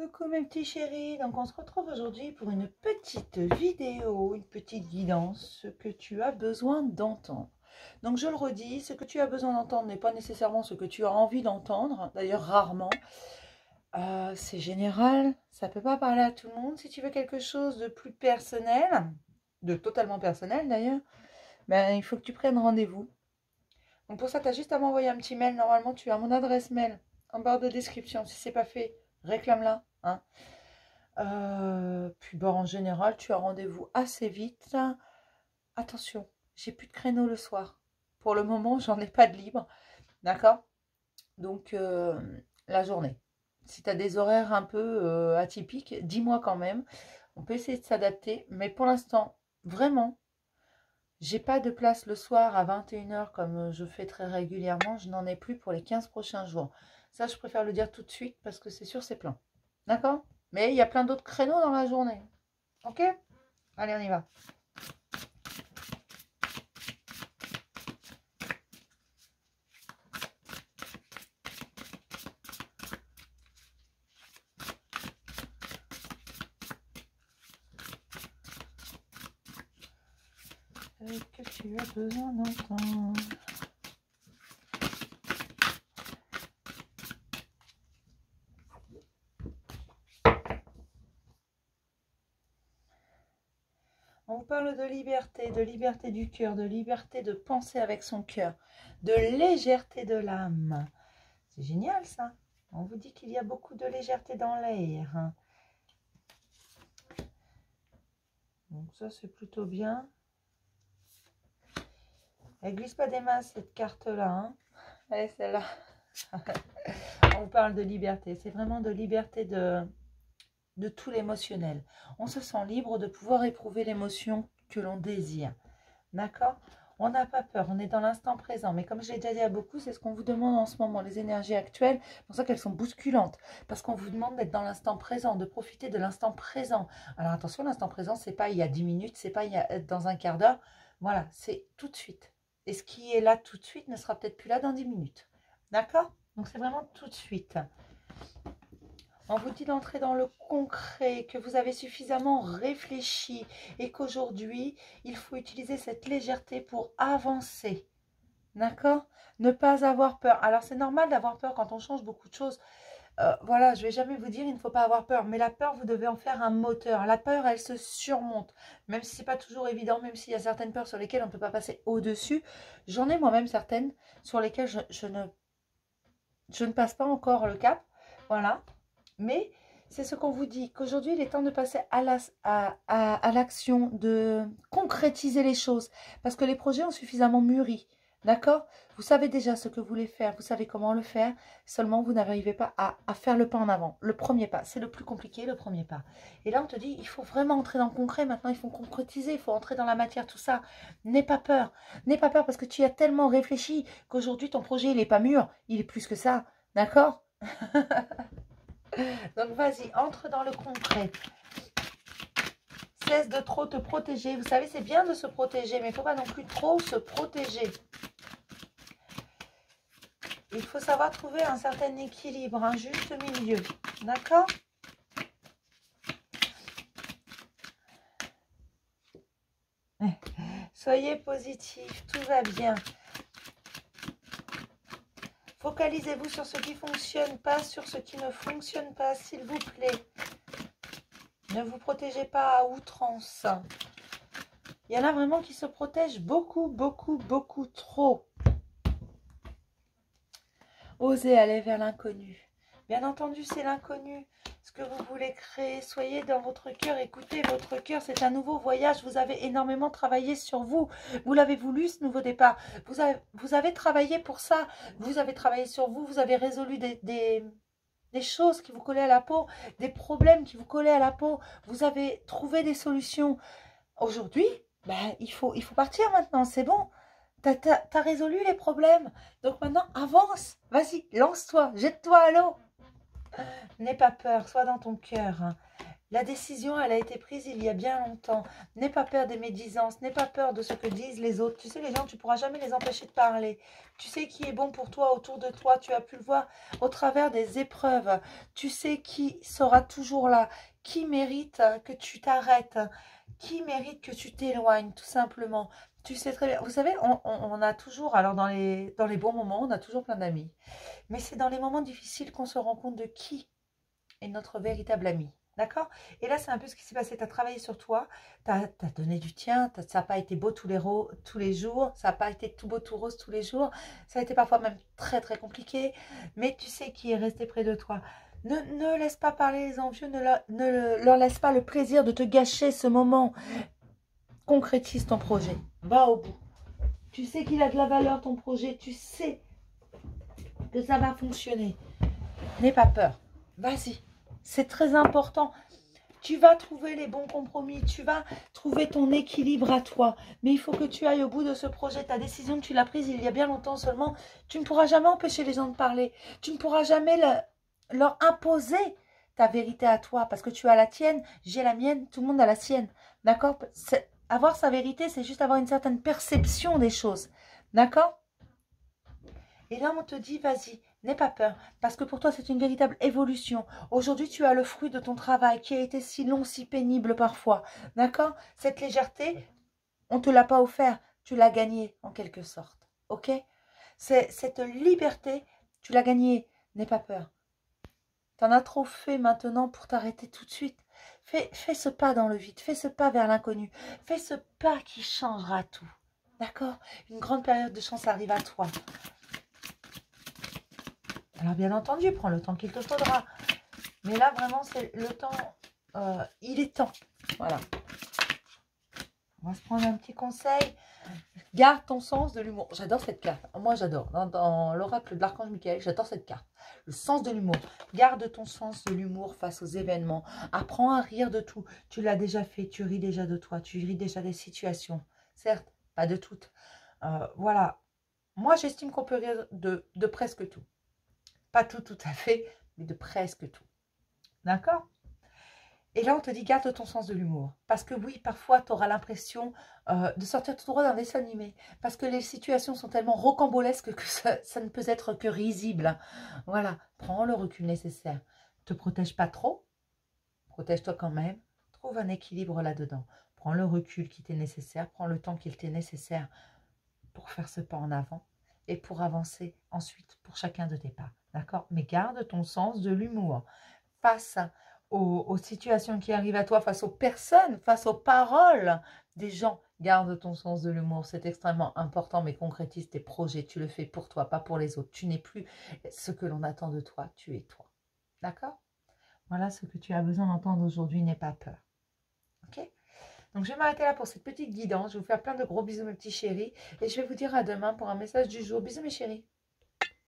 Coucou mes petits chéris, donc on se retrouve aujourd'hui pour une petite vidéo, une petite guidance, ce que tu as besoin d'entendre. Donc je le redis, ce que tu as besoin d'entendre n'est pas nécessairement ce que tu as envie d'entendre, d'ailleurs rarement. C'est général, ça ne peut pas parler à tout le monde. Si tu veux quelque chose de plus personnel, de totalement personnel d'ailleurs, ben, il faut que tu prennes rendez-vous. Donc pour ça, tu as juste à m'envoyer un petit mail. Normalement, tu as mon adresse mail en barre de description. Si ce n'est pas fait, réclame-la. Hein. Puis bon, en général, tu as rendez-vous assez vite. Attention, j'ai plus de créneau le soir. Pour le moment, j'en ai pas de libre. D'accord? Donc, la journée. Si tu as des horaires un peu atypiques, dis-moi quand même. On peut essayer de s'adapter. Mais pour l'instant, vraiment, j'ai pas de place le soir à 21 h comme je fais très régulièrement. Je n'en ai plus pour les 15 prochains jours. Ça, je préfère le dire tout de suite parce que c'est sûr, c'est plein. D'accord? Mais il y a plein d'autres créneaux dans la journée. Ok? Allez, on y va. Que tu as besoin d'entendre. On vous parle de liberté du cœur, de liberté de penser avec son cœur, de légèreté de l'âme. C'est génial ça. On vous dit qu'il y a beaucoup de légèreté dans l'air. Hein. Donc ça c'est plutôt bien. Elle glisse pas des masses cette carte-là. Hein. Allez, celle-là. On vous parle de liberté. C'est vraiment de liberté de tout l'émotionnel. On se sent libre de pouvoir éprouver l'émotion que l'on désire. D'accord? On n'a pas peur, on est dans l'instant présent. Mais comme je l'ai déjà dit à beaucoup, c'est ce qu'on vous demande en ce moment, les énergies actuelles. C'est pour ça qu'elles sont bousculantes. Parce qu'on vous demande d'être dans l'instant présent, de profiter de l'instant présent. Alors attention, l'instant présent, c'est pas il y a 10 minutes, c'est pas dans un quart d'heure. Voilà, c'est tout de suite. Et ce qui est là tout de suite ne sera peut-être plus là dans 10 minutes. D'accord? Donc c'est vraiment tout de suite. On vous dit d'entrer dans le concret, que vous avez suffisamment réfléchi et qu'aujourd'hui, il faut utiliser cette légèreté pour avancer. D'accord? Ne pas avoir peur. Alors, c'est normal d'avoir peur quand on change beaucoup de choses. Voilà, je ne vais jamais vous dire il ne faut pas avoir peur. Mais la peur, vous devez en faire un moteur. La peur, elle se surmonte. Même si ce n'est pas toujours évident, même s'il y a certaines peurs sur lesquelles on ne peut pas passer au-dessus. J'en ai moi-même certaines sur lesquelles je ne passe pas encore le cap. Voilà. Mais c'est ce qu'on vous dit, qu'aujourd'hui, il est temps de passer à l'action, de concrétiser les choses. Parce que les projets ont suffisamment mûri. D'accord? Vous savez déjà ce que vous voulez faire, vous savez comment le faire. Seulement, vous n'arrivez pas à faire le pas en avant. Le premier pas, c'est le plus compliqué, le premier pas. Et là, on te dit, il faut vraiment entrer dans le concret. Maintenant, il faut concrétiser, il faut entrer dans la matière, tout ça. N'aie pas peur. N'aie pas peur parce que tu y as tellement réfléchi qu'aujourd'hui, ton projet, il n'est pas mûr. Il est plus que ça. D'accord? Donc vas-y, entre dans le concret. Cesse de trop te protéger. Vous savez, c'est bien de se protéger, mais il ne faut pas non plus trop se protéger. Il faut savoir trouver un certain équilibre, un juste milieu. D'accord? Soyez positif, tout va bien. Focalisez-vous sur ce qui fonctionne, pas sur ce qui ne fonctionne pas, s'il vous plaît. Ne vous protégez pas à outrance. Il y en a vraiment qui se protègent beaucoup, beaucoup, beaucoup trop. Osez aller vers l'inconnu. Bien entendu, c'est l'inconnu. Ce que vous voulez créer, soyez dans votre cœur, écoutez votre cœur. C'est un nouveau voyage. Vous avez énormément travaillé sur vous. Vous l'avez voulu, ce nouveau départ. Vous avez travaillé pour ça. Vous avez travaillé sur vous. Vous avez résolu des choses qui vous collaient à la peau, des problèmes qui vous collaient à la peau. Vous avez trouvé des solutions. Aujourd'hui, ben, il faut partir maintenant. C'est bon. T'as résolu les problèmes. Donc maintenant, avance. Vas-y, lance-toi. Jette-toi à l'eau. N'aie pas peur. Sois dans ton cœur. Hein. La décision, elle a été prise il y a bien longtemps. N'aie pas peur des médisances, n'aie pas peur de ce que disent les autres. Tu sais, les gens, tu ne pourras jamais les empêcher de parler. Tu sais qui est bon pour toi autour de toi. Tu as pu le voir au travers des épreuves. Tu sais qui sera toujours là, qui mérite que tu t'arrêtes, qui mérite que tu t'éloignes, tout simplement. Tu sais très bien. Vous savez, on a toujours, alors dans les bons moments, on a toujours plein d'amis. Mais c'est dans les moments difficiles qu'on se rend compte de qui est notre véritable ami. D'accord? Et là, c'est un peu ce qui s'est passé. Tu as travaillé sur toi, tu as donné du tien, ça n'a pas été beau tous les jours, ça n'a pas été tout beau, tout rose tous les jours, ça a été parfois même très, très compliqué, mais tu sais qui est resté près de toi. Ne laisse pas parler les envieux, ne leur laisse pas le plaisir de te gâcher ce moment. Concrétise ton projet, va au bout. Tu sais qu'il a de la valeur ton projet, tu sais que ça va fonctionner. N'aie pas peur, vas-y. C'est très important. Tu vas trouver les bons compromis. Tu vas trouver ton équilibre à toi. Mais il faut que tu ailles au bout de ce projet. Ta décision, tu l'as prise il y a bien longtemps seulement. Tu ne pourras jamais empêcher les gens de parler. Tu ne pourras jamais leur imposer ta vérité à toi. Parce que tu as la tienne, j'ai la mienne, tout le monde a la sienne. D'accord? Avoir sa vérité, c'est juste avoir une certaine perception des choses. D'accord? Et là, on te dit, vas-y, n'aie pas peur, parce que pour toi, c'est une véritable évolution. Aujourd'hui, tu as le fruit de ton travail qui a été si long, si pénible parfois. D'accord? Cette légèreté, on ne te l'a pas offert, tu l'as gagnée en quelque sorte. Ok? Cette liberté, tu l'as gagnée. N'aie pas peur. Tu en as trop fait maintenant pour t'arrêter tout de suite. Fais ce pas dans le vide, fais ce pas vers l'inconnu. Fais ce pas qui changera tout. D'accord? Une grande période de chance arrive à toi. Alors bien entendu, prends le temps qu'il te faudra. Mais là, vraiment, c'est le temps. Il est temps. Voilà. On va se prendre un petit conseil. Garde ton sens de l'humour. J'adore cette carte. Moi, j'adore. Dans l'oracle de l'archange Michael, j'adore cette carte. Le sens de l'humour. Garde ton sens de l'humour face aux événements. Apprends à rire de tout. Tu l'as déjà fait. Tu ris déjà de toi. Tu ris déjà des situations. Certes, pas de toutes. Voilà. Moi, j'estime qu'on peut rire de presque tout. Pas tout à fait, mais de presque tout. D'accord? Et là, on te dit, garde ton sens de l'humour. Parce que oui, parfois, tu auras l'impression de sortir tout droit d'un dessin animé. Parce que les situations sont tellement rocambolesques que ça ne peut être que risible. Voilà, prends le recul nécessaire. Ne te protège pas trop. Protège-toi quand même. Trouve un équilibre là-dedans. Prends le recul qui t'est nécessaire. Prends le temps qu'il t'est nécessaire pour faire ce pas en avant. Et pour avancer ensuite pour chacun de tes pas. D'accord? Mais garde ton sens de l'humour. Face aux situations qui arrivent à toi, face aux personnes, face aux paroles des gens. Garde ton sens de l'humour, c'est extrêmement important, mais concrétise tes projets. Tu le fais pour toi, pas pour les autres. Tu n'es plus ce que l'on attend de toi, tu es toi. D'accord? Voilà ce que tu as besoin d'entendre aujourd'hui, n'aie pas peur. Ok? Donc, je vais m'arrêter là pour cette petite guidance. Je vais vous faire plein de gros bisous, mes petits chéris. Et je vais vous dire à demain pour un message du jour. Bisous, mes chéris.